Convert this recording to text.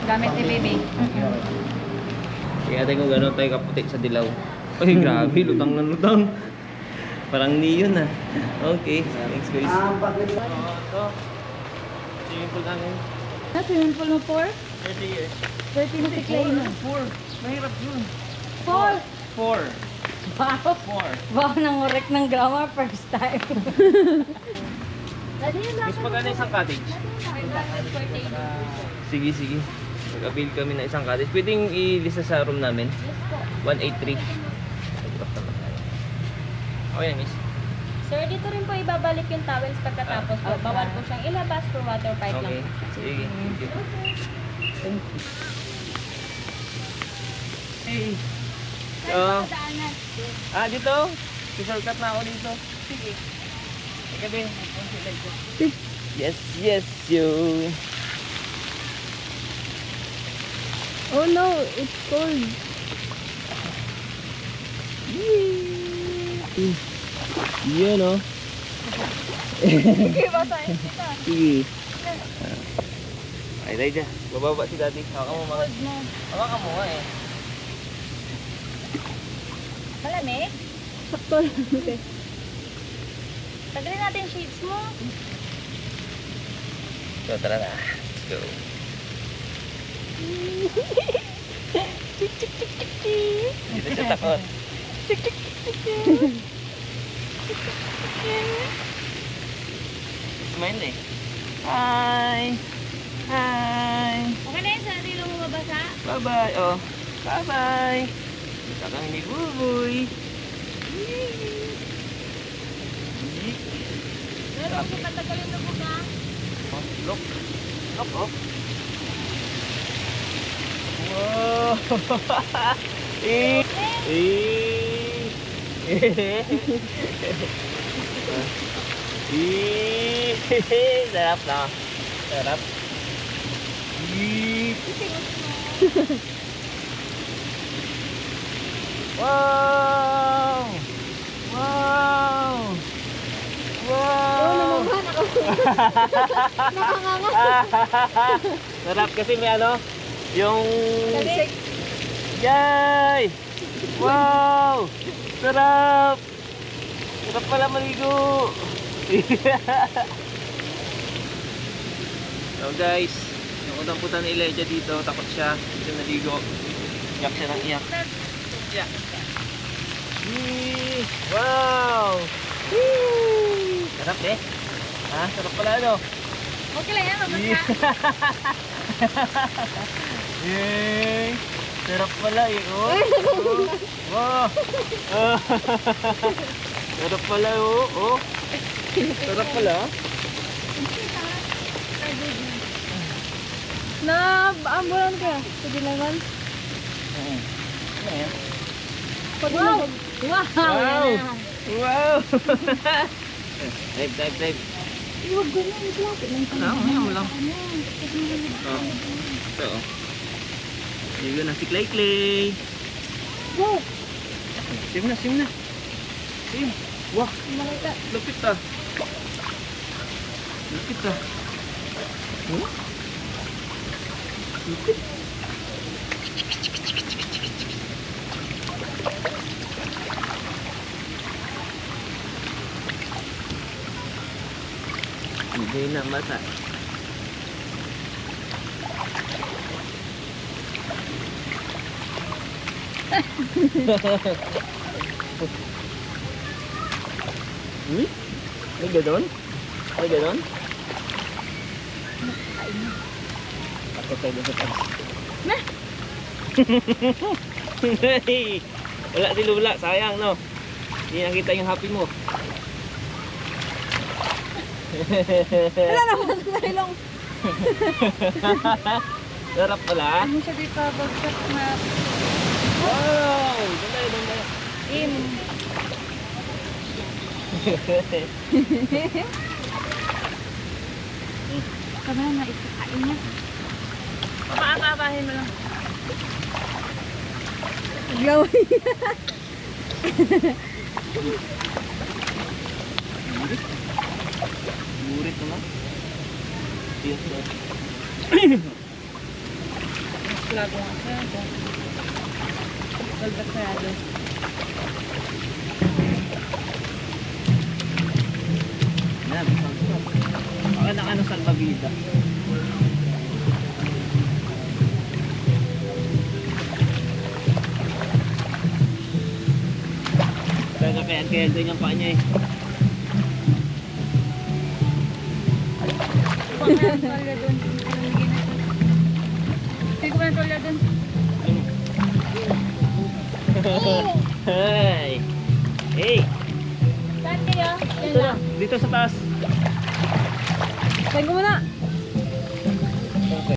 Gamit ni baby. Kaya tayo kung gano'n tayo kaputi sa dilaw. Ay, grabe, lutang na lutang. Parang neon ah. Okay, thanks guys. Ito. Swimming pool namin. Swimming pool mo 4? 30 years. 30 na si Clay na. 4. Mahirap yun. 4? 4. Wow. 4. Wow, nangurek ng grammar first time. Miss, magkano isang cottage? Sige, sige. Mag-avail kami ng isang cottage. Pwedeng ilista sa room namin? 183. Okay na, miss. Sir, dito rin po ibabalik yung towels pagkatapos po. Bawal po siyang ilabas for water pipe Okay. lang. Sige. Thank you. Hey. Dito? Shortcut na ako dito. Sige. Gabi. Yes, yes, you. Oh no, it's cold. Yan o. Sige, basahin kita. Sige. Ay, tayo dyan. Bababa si daddy. Haka mo mga. Haka mo nga eh. Malamig? Sakto lang. Okay. Tagalin natin yung sheets mo. So, tara na. Let's go. Dito siya takot. Smile eh. Hi! Hi! Okay na yun, sir. Hindi lang mo mabasa. Bye-bye! Oh, bye-bye! Kita kami ni Buboy! Pero huwag mo patagalin na buga. Oh, look! Look, oh! Wow! Eh! Sarap na. Sarap. Wow! Wow! Wow! Sarap kasi may ano, yung yay! Wow! Sarap! Sarap pala maligo! So guys, yung utang-putan ni Elijah dito, takot siya, dito naligo. Iyak siya ng iyak. Yeah. Wow! Woo! Sarap eh. Ha? Sarap pala ano? Okay lang yan, mabasa. Yay! Sarap pala eh. Oh. Oh. Wow! Sarap pala oh. Oh. Sarap pala. Na-ambulan ka. Sige naman. Ayan. Wow! Wow! Wow! Dive, dive, dive. Huwag ganyan. Lapit lang ka. Mo lang. Oh. Ito oh. Sige na si Clay Clay. Wow! Sim na, sim na. Sim. Wah, Malita. lupit ah. Lupit ah. Oh? Lupit. Hindi na masa. May ganon? May ganon? Takot tayo sa taas. Na? Wala si Lula, sayang no? Hindi nakita yung happy mo. Wala naman sa ilong. Sarap pala. Ano siya dito? Bagsak na. Wow! Doon tayo, doon tayo. Kama na ikakain niya. Pakaabahin mo lang. Glaway. Burit naman. Yes, Lago nga siya. Balbas sarado. Yan. Baka na ano salbabida. Kaya ganyan pa niya eh. Huwag na ang tolya doon. Hindi ko na ang tolya doon. Hey! Hey! Saan kayo? Yan Dito lang. Dito sa taas. Sayin ko muna. Okay.